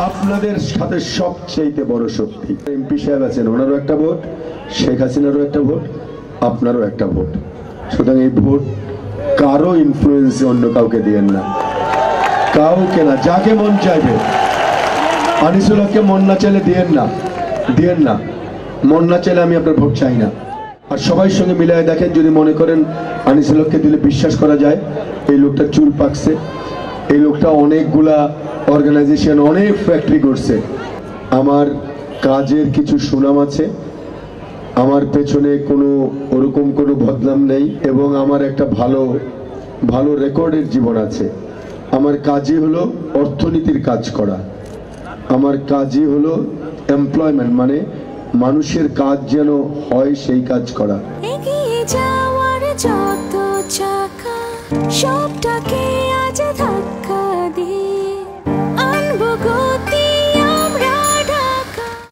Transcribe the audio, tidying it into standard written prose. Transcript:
আপনাদের সাথে সবচেয়ে বড় শক্তি এমপি সাহেব আছেন, ওনারও একটা ভোট, শেখ হাসিনারও একটা ভোট, আপনারও একটা ভোট। সুতরাং এই ভোট কারো ইনফ্লুয়েন্সে অন্য কাউকে দিয়েন না, কাউকে না, যাকে মন চাইবে। আনিসুল হককে মন না চাইলে দিয়েন না, মন না চাইলে আমি আপনার ভোট চাই না। আর সবাই সঙ্গে মিলায় দেখেন, যদি মনে করেন আনিসুল হককে দিলে বিশ্বাস করা যায়, এই লোকটা চুল পাকছে, এই লোকটা অনেকগুলা অর্গানাইজেশন, অনেক ফ্যাক্টরি করছে। আমার কাজের কিছু সুনাম আছে, আমার পেছনে কোনো ওরকম কোনো বদনাম নেই, এবং আমার একটা ভালো রেকর্ডের জীবন আছে। আমার কাজই হলো অর্থনীতির কাজ করা, আমার কাজই হলো এমপ্লয়মেন্ট, মানে মানুষের কাজ যেন হয় সেই কাজ করা। এগিয়ে যাওয়ার যত চাকা সবটাকে আজ ধাক্কা